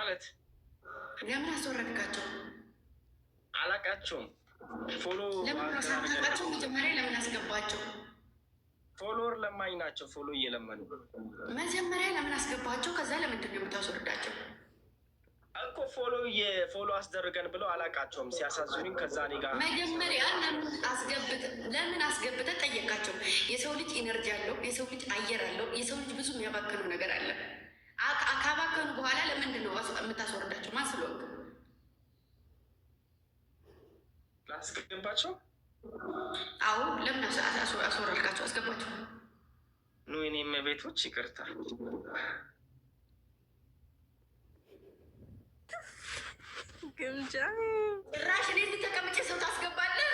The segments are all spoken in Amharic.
ማለት ለምን አስወረድካቸው? አላቃቸውም። ፎሎ ለምን ሳታውቃቸው መጀመሪያ ለምን አስገባቸው? ፎሎወር ለማኝ ናቸው። ፎሎ እየለመኑ መጀመሪያ ለምን አስገባቸው? ከዛ ለምንድን ነው የምታስወርዳቸው? እኮ ፎሎ አስደርገን ብለው አላቃቸውም። ሲያሳዝኑኝ ከዛ እኔ ጋር መጀመሪያ ለምን አስገብተህ ጠየቃቸው? የሰው ልጅ ኢነርጂ አለው፣ የሰው ልጅ አየር አለው፣ የሰው ልጅ ብዙ የሚያባክነው ነገር አለ። ካባከኑ በኋላ ለምንድን ነው የምታስወርዳቸው? ማን ስለወቅ ላስገባቸው? አዎ ለምን አስወረድካቸው? አስገባቸው። ኑ የኔም ቤቶች ይቅርታ ግምጃ ራሽ እኔ ተቀምጬ ሰው ታስገባለህ?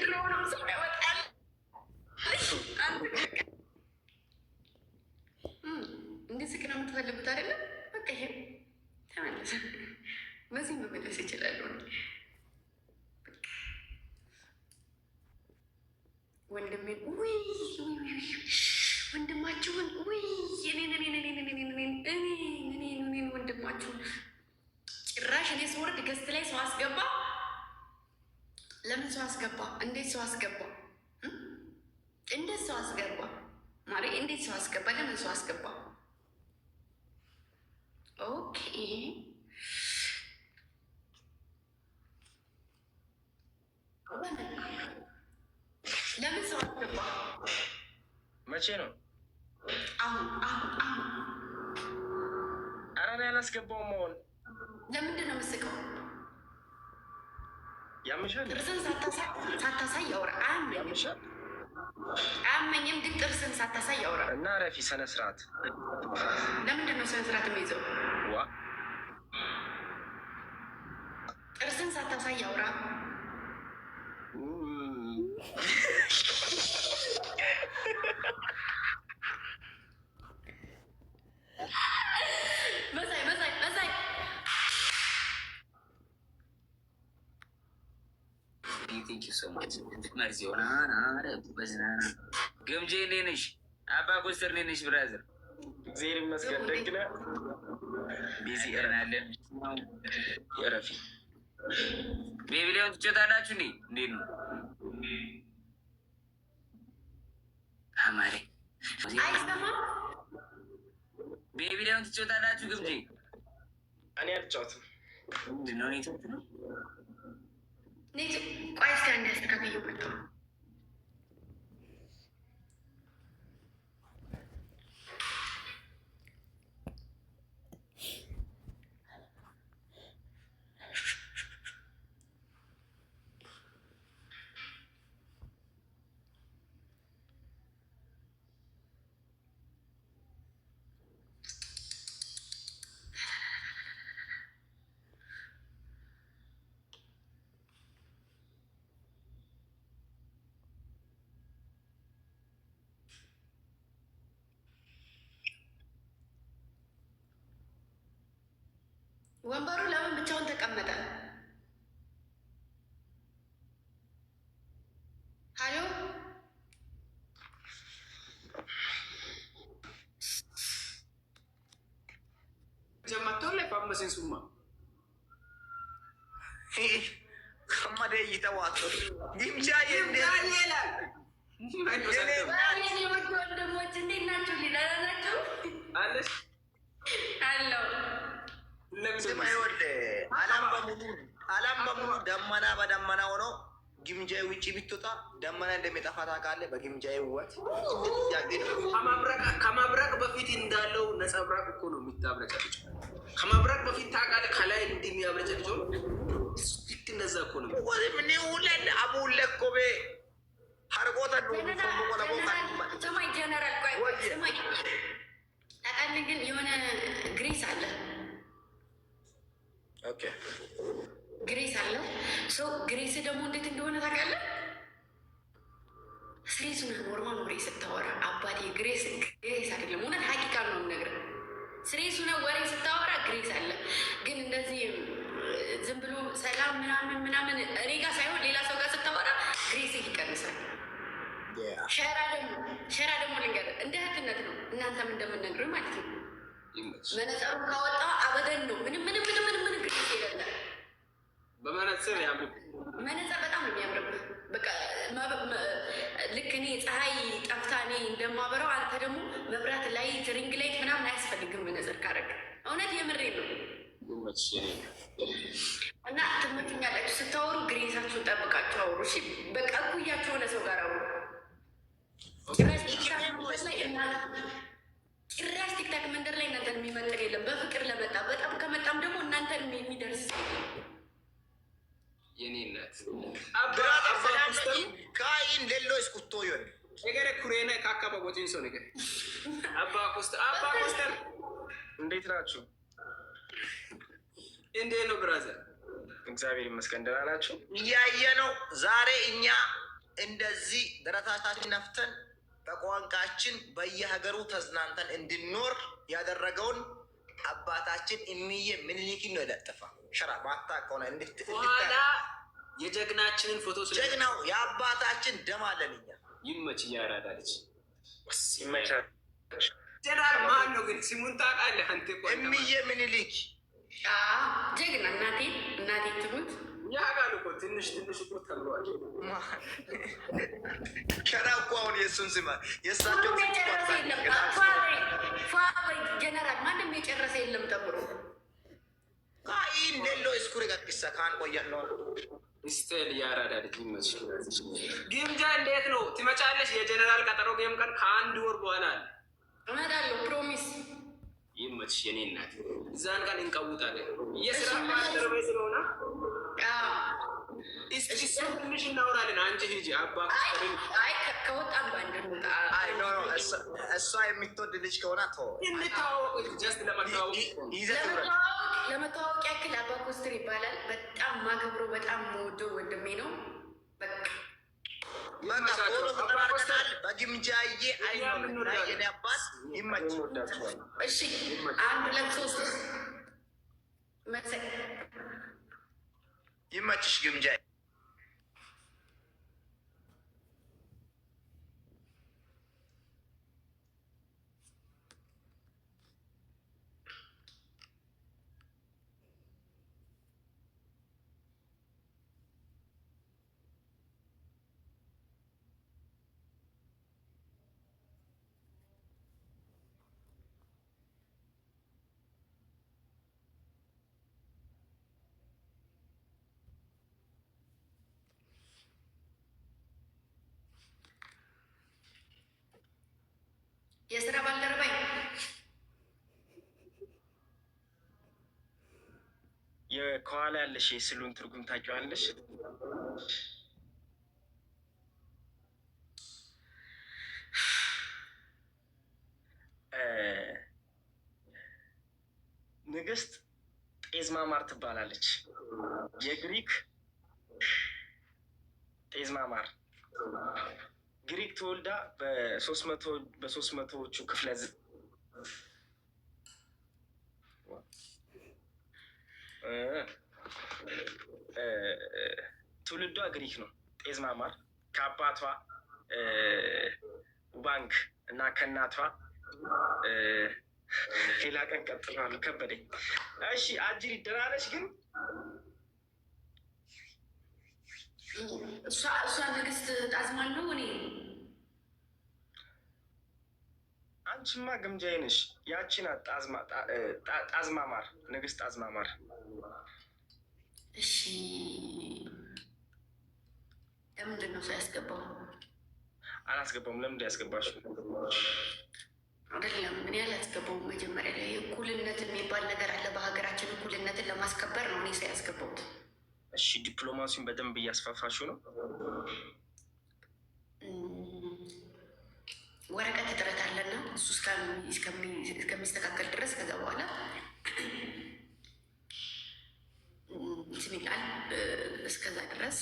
ድሮ ነው ሰው ያወጣል። እንደዚህ ግን የምትፈልጉት አይደለም። በቃ ይሄ ተመለሰ። በዚህ መመለስ ይችላሉ። ወንድሜን ወንድማችሁን እኔን ወንድማችሁን ጭራሽ እኔ ስወርድ ገስት ላይ ሰው አስገባ። ለምን ሰው አስገባ? እንዴት ሰው አስገባ? እንዴት ሰው አስገባ? ማሪ እንዴት ሰው አስገባ? ለምን ሰው አስገባ? ኦኬ ለምን ሰው አስገባ? መቼ ነው? አሁን ኧረ እኔ አላስገባውም። መሆን ለምንድን ነው የምስቀው? ያምሻል። ጥርስን ሳታሳይ ያውራ። ያምሻል። አያመኝም፣ ግን ጥርስን ሳታሳይ ያውራ። እና ረፊ ስነ ስርዓት። ለምንድን ነው ስነ ስርዓት የሚይዘው? ዋ ጥርስን ሳታሳይ ያውራ። ግምጄ እንዴት ነሽ? አባ ኮስተር እንዴት ነሽ? ብራዘር እግዚአብሔር ይመስገን። ደግ ነህ? ቢዚ እርናለን። የረፊ ቤቢ ሊሆን ትጮታላችሁ እንዴ? እንዴት ነው አማሬ? አይሰማም። ቤቢ ሊሆን ትጮታላችሁ? ግምጄ እኔ አልጫወትም። ምንድን ነው ኔትወርክ ነው? ቆይ እስኪ አንድ ያስተካክዩ መጣ። ወንበሩ ለምን ብቻውን ተቀመጠ? ሀሎ ጀመቶለ ፋመሴን ሱማ ከመደ ይተዋቶ ግምጃ ወንድሞች እንዴት ናቸው? ሊደራ ናቸው አለሽ አለው። አላም በሙሉ ደመና በደመና ሆኖ ግምጃዬ ውጭ ብትወጣ ደመና እንደሚጠፋ ታውቃለህ። በግምጃዬ ውበት ከማብረቅ በፊት እንዳለው ነጸብራቅ እኮ ነው የሚታብረጨልጭ። ከማብረቅ በፊት ታውቃለህ፣ ከላይ እንደሚያብረጨልጭ ልክ እንደዛ እኮ ነው። ምን ውለን አቡለ እኮ ቤ ሀርጎተ ሰማይ ጀነራል ሰማይ ታውቃለህ። ግን የሆነ ግሬስ አለ ግሬስ አለ። ሰው ግሬስ ደግሞ እንዴት እንደሆነ ታውቃለህ? ስሬስ ኖርማል ወሬ ስታወራ አባቴ ግሬስ አይደለም፣ እውነት ሀቂቃ ነው የምነግርህ። ስሬስ ወሬ ስታወራ ግሬስ አለ። ግን እንደዚህ ዝም ብሎ ሰላም ምናምን እኔ ጋር ሳይሆን ሌላ ሰው ጋር ስታወራ ግሬስ ይቀንሳል። ሸራ ደግሞ ልንገርህ፣ እንደ እህትነት ነው እናንተም እንደምንነግርህ ማለት ነው። መነጽሩ ካወጣ አበደን ነው። ምንም ግሬስ የለም። በመነጽር ያምር መነጽር በጣም ነው የሚያምርብህ። በቃ ልክ እኔ ፀሐይ ጠፍታ እኔ እንደማበረው አንተ ደግሞ መብራት ላይ ሪንግ ላይት ምናምን አያስፈልግም መነጽር ካረግ። እውነት የምሬ ነው። እና ትምህርትኛላችሁ ስታወሩ ግሬሳችሁን ጠብቃችሁ አውሩ። እሺ በቃ እኩያችሁ ሆነ ሰው ጋር አውሩ። ጭራሽ ቲክታክ መንደር ላይ እናንተን የሚመጥር የለም። በፍቅር ለመጣ በጣም ከመጣም ደግሞ እናንተን የሚደርስ የኔ እናት ካይን ሌሎ ስኩቶ ይሆን ነገረ ኩሬና ካካባ ወጪን ሰው ነገር አባ ኮስተር እንዴት ናችሁ? እንዴት ነው ብራዘር? እግዚአብሔር ይመስገን ደህና ናችሁ? እያየ ነው። ዛሬ እኛ እንደዚህ ደረታችን ነፍተን በቋንቋችን በየሀገሩ ተዝናንተን እንድንኖር ያደረገውን አባታችን እምዬ ምኒልክን ነው የለጠፋ ሸራ ማታ ከሆነ በኋላ የጀግናችንን ፎቶ ጀግናው የአባታችን ደም አለን እኛ። ይመች እያራዳለች ይመቻል። ጀነራል ማን ነው ግን ስሙን ታውቃለህ አንተ? እምዬ ምኒልክ ጀግና እናቴ ትሙት ያውቃል እኮ ትንሽ እኮ ተብሏል። ሸራ እኮ አሁን የእሱን ስማ የእሳቸው የጨረሰ የለም። ጀነራል ማንም የጨረሰ የለም ተብሎ ካይን ሌሎ ስኩሪ ጋር ካን ቆያ ነው ስቴል ያራዳ ልጅ ይመች። ግምጃ እንዴት ነው ትመጫለሽ? የጀነራል ቀጠሮ ጌም ቀን ከአንድ ወር በኋላ እመጣለሁ። ፕሮሚስ ይመች የኔ እናት። እዛን ቀን እንቀውጣለን። የስራ ባልደረባይ ስለሆነ እሱ ትንሽ እናወራለን። አንቺ ሂጂ አባ ከወጣን በአንድ እንውጣ። እሷ የምትወድ ልጅ ከሆነ እንተዋወቅ። ጀስት ለመተዋወቅ ያክል አባ ኮስተር ይባላል። በጣም ማገብሮ በጣም መወደው ወንድሜ ነው። በግምጃዬ የኔ አባት ይመች። እሺ 1 2 3 ይመችሽ ግምጃዬ። የስራ ባልደረባይ ከኋላ ያለሽ የስሉን ትርጉም ታውቂዋለሽ? ንግስት ጤዝማማር ትባላለች። የግሪክ ጤዝማማር ግሪክ ተወልዳ በ300ዎቹ ክፍለ ትውልዷ ግሪክ ነው። ጤዝማማር ከአባቷ ባንክ እና ከእናቷ ሌላ ቀን ቀጥሏል። ከበደኝ። እሺ አጅሪ ደህና ነሽ ግን? እሷ ንግስት ጣዝማን ነው። እኔ አንቺማ ግምጃዬ ነሽ። ያቺን ጣዝማማር ንግስት ጣዝማማር። እሺ ለምንድን ነው ሰው ያስገባው? አላስገባውም። ለምንድን ያስገባሽው? አይደለም እኔ አላስገባውም። መጀመሪያ ላይ እኩልነት የሚባል ነገር አለ በሀገራችን። እኩልነትን ለማስከበር ነው እኔ ሰው ያስገባውት። እሺ ዲፕሎማሲውን በደንብ እያስፋፋሽው ነው? ወረቀት እጥረት አለና እሱ እስከሚስተካከል ድረስ ከዛ በኋላ እንትን ይላል። እስከዛ ድረስ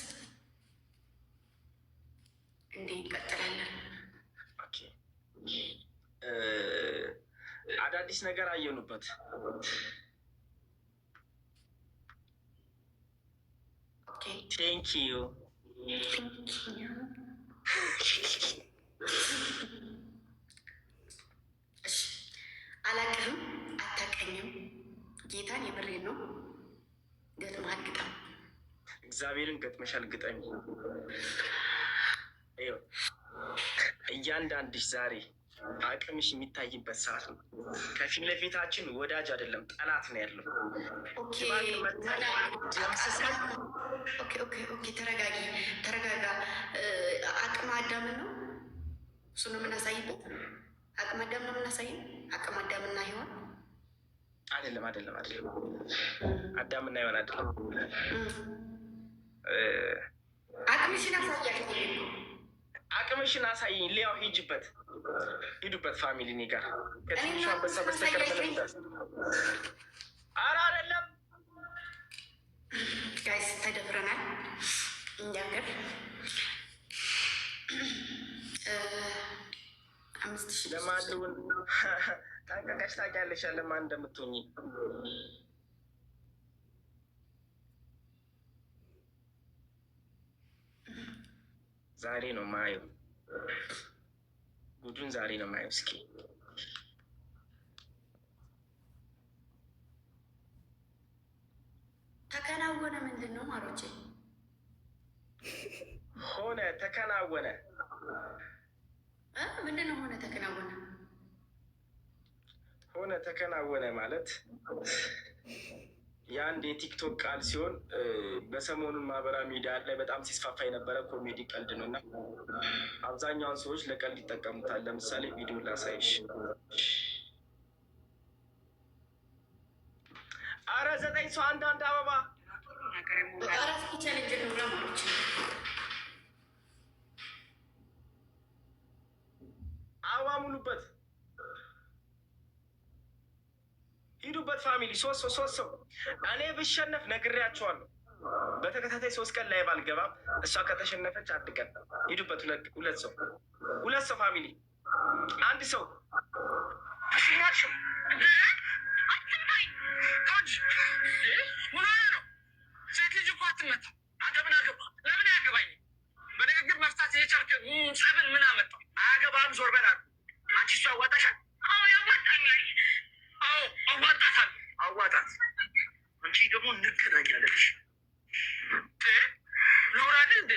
እንዲህ እንቀጥላለን። አዳዲስ ነገር አየኑበት። ቴንክ ዩ አላቅህም ጌታን የምሬን ነው። ገጥመሃል ግጠም። እግዚአብሔርን ገጥመሻል ግጠሚ። እያንዳንድሽ ዛሬ አቅምሽ የሚታይበት ሰዓት ነው። ከፊት ለፊታችን ወዳጅ አይደለም ጠላት ነው ያለው። ተረጋጊ፣ ተረጋጋ። አቅመ አዳምን ነው እሱ ነው የምናሳይበት። አቅመ አዳም ነው የምናሳይ። አቅመ አዳምና ሔዋን አይደለም፣ አዳምና ሔዋን አይደለም። አቅምሽን አሳያል። አቅምሽን አሳይኝ። ሊያው ሂዱበት ፋሚሊ እኔ ጋር ከትንሿ አንበሳ በስተቀር ምንም ዳስ ኧረ አይደለም ጋይስ ተደፍረናል። እንዲያገር 5000 ለማንውን ጠንቀቀሽ ታውቂያለሽ ለማን እንደምትሆኚ። ዛሬ ነው ማየው ጉዱን፣ ዛሬ ነው ማየው። እስኪ ተከናወነ ምንድን ነው ማሮቼ? ሆነ ተከናወነ ምንድን ነው ሆነ ተከናወነ? ሆነ ተከናወነ ማለት የአንድ የቲክቶክ ቃል ሲሆን በሰሞኑን ማህበራዊ ሚዲያ ላይ በጣም ሲስፋፋ የነበረ ኮሜዲ ቀልድ ነው እና አብዛኛውን ሰዎች ለቀልድ ይጠቀሙታል። ለምሳሌ ቪዲዮ ላሳይሽ። አረ 9 ሰው አንዳንድ አበባ አበባ ሙሉበት፣ ሂዱበት ፋሚሊ። 3 ሰው እኔ ብሸነፍ ነግሬያቸዋለሁ። በተከታታይ 3 ቀን ላይ ባልገባም እሷ ከተሸነፈች 1 ቀን ሂዱበት። 2 ሰው ፋሚሊ፣ 1 ሰው ሴት ልጅ እኮ አትመታም። አንተ ምን አገባ? ለምን አያገባኝ? በንግግር መፍታት የቻልክ ጸብን ምን አመጣ? አያገባም። ዞር በል አሉ። አንቺ እሱ ያዋጣሻል? አዎ ያዋጣኛል። አዎ አዋጣታል። አዋጣት። አንቺ ደግሞ እንገናኛለሽ። ኖራል እንዴ?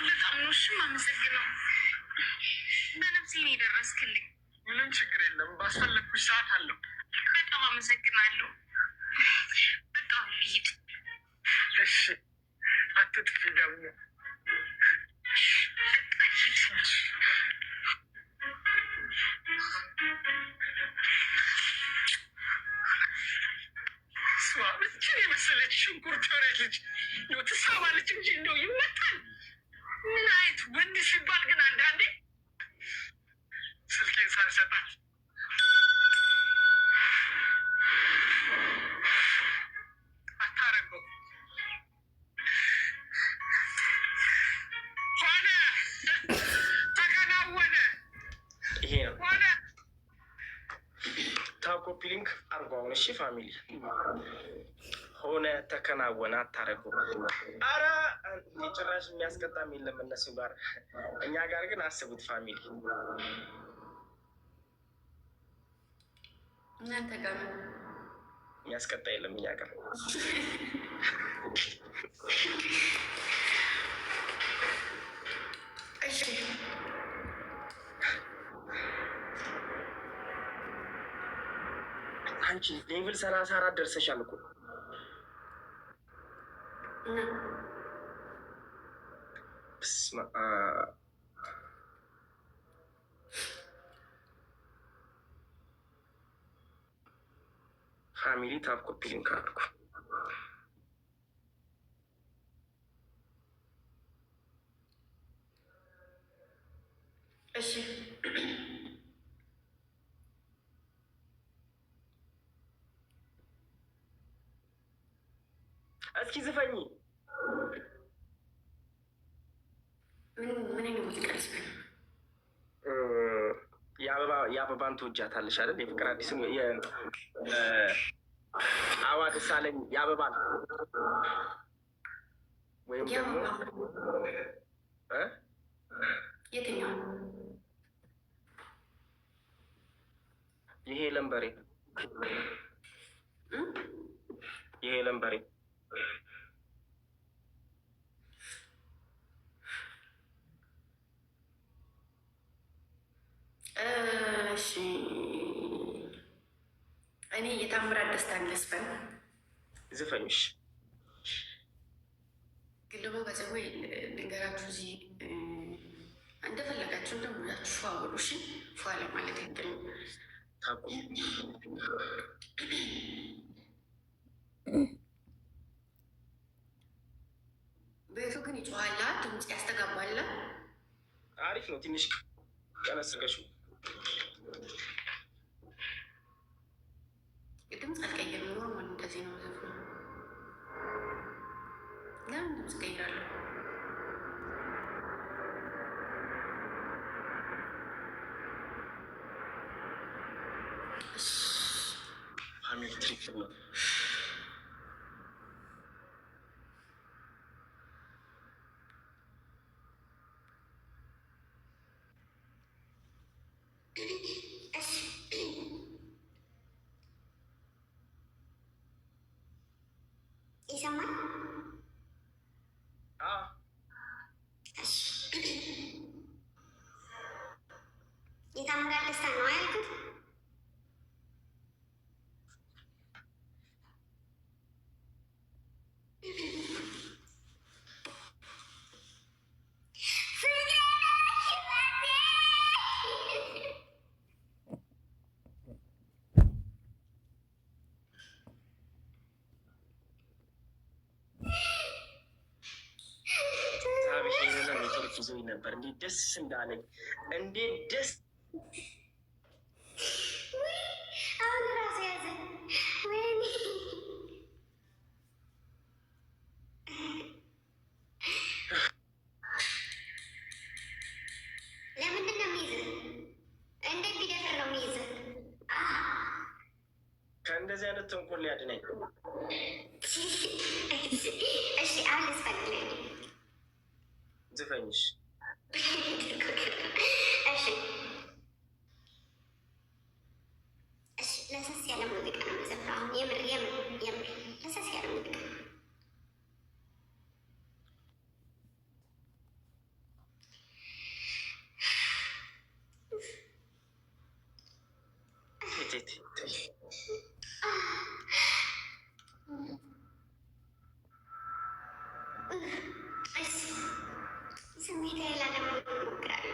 በጣም ነው እሱም አመሰግነው። በነፍሴ ነው የደረስክልኝ። ምንም ችግር የለም። ባስፈለግኩሽ ሰዓት አለው። በጣም አመሰግናለሁ። በጣም ልሂድ። እሺ አትጥፊ ደግሞ። ብቻ የመሰለች ሽንኩርት ሆነች ልጅ ትሳባለች እንጂ እንደው ይመጣል። ምን አይነት ወንድ ሲባል ግን አንዳንዴ ስልኬን ሳልሰጣት አታረገው። ሆነ ተከናወነ። ይሄ ነው ሆነ ታኮፒ ሊንክ አርጓውን። እሺ ፋሚሊ፣ ሆነ ተከናወነ አታረገው። አረ ጭራሽ የሚያስቀጣም የለም እነሱ ጋር፣ እኛ ጋር ግን አስቡት ፋሚሊ። እናንተ ጋር የሚያስቀጣ የለም እኛ ጋር። እሺ አንቺ ሌቭል 34 ደርሰሻል እኮ። በስመ አብ። ፋሚሊ ታፕ ኮፒ ሊንክ አድርጉ። እሺ እስኪ ዝፈኝ። ምን ነው ሙዚቃ ልስፈኝ? የአበባን ትወጃታለሽ አይደል? የፍቅር አዲስም አዋ ደሳለኝ የአበባን ወይም ደግሞ የትኛው ይሄ ለምበሬ ይሄ ለምበሬ እሺ እኔ የታምራት ደስታን ልስፈን ዝፈኝሽ ግን ደግሞ በፀወይ ልንገራችሁ እዚህ እንደፈለጋችሁ እንደሙያችሁ ፏ ብሉ። እሺ ፏ ለማለት ያክል ታቁ ቤቱ ግን ይጮኋላ፣ ድምፅ ያስተጋባላ። አሪፍ ነው። ትንሽ ቀነስገሹ ድምፅ አልቀየርም። ኖርማል እንደዚህ ነው ዘፈኑ። ለምን ድምፅ ቀይራለሁ? ፋሚሊ ትሪክ ነው። ይሰማል? የታምራት ደስታ ነው ያልኩት። ይዞኝ ነበር። እንዴት ደስ እንዳለኝ እንዴት ደስ አሁን ራሱ ያዘ። ወይኔ ለምንድን ነው የሚይዝህ? እንዴት ቢደፍር ነው የሚይዝህ? ከእንደዚህ አይነት ተንኮል ሊያድነኝ። እሺ አሁን ልስፈልግ ዝፈኝሽ ለሰስ ያለ ሙዚቃ ነው የምዘፍነው። አሁን የምር ለሰስ ያለ ሙዚቃ ስሜት ሌላ ደግሞ ሞክራለሁ።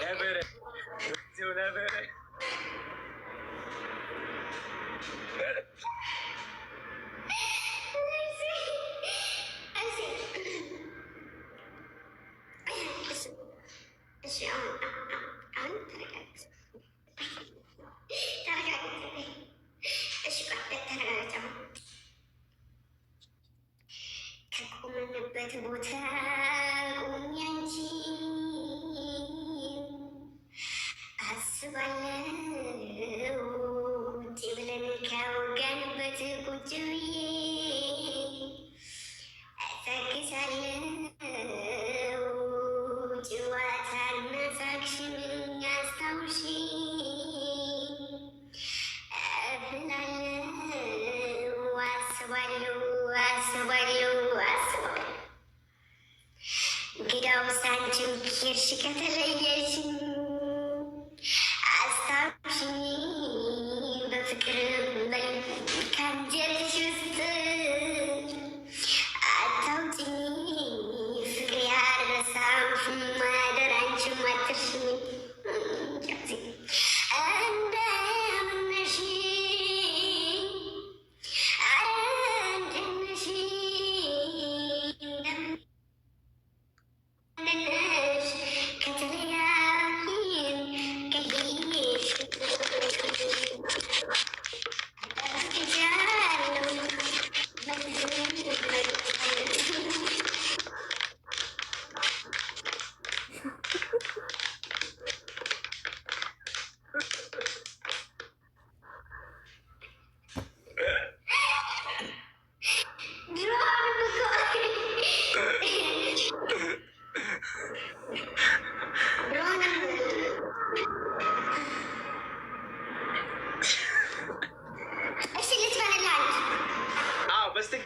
ነበረ ከቆመንበት ቦታ ቁሚ አንቺ አስባለሁ ቁጭ ብለን ካወጋንበት ቁጭ ብዬ እተክዛለሁ ጨዋታና ሳቅሽን አስታውሺ እብላለሁ አስባለሁ እንግዳውስ አንቺም ሄድሽ ከተለየሽኝ አስታውሽኝ በፍቅር ከአንጀትሽ ውስጥ አታውጭኝ ፍቅር ያልረሳም ማደር አንቺም አትርሽኝ እንደምነሽ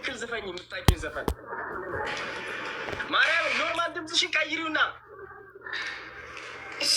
በትክክል ዝፈኝ የምታውቂውን ዘፈን ማርያም ኖርማል ድምፅሽን ቀይሪውና እሺ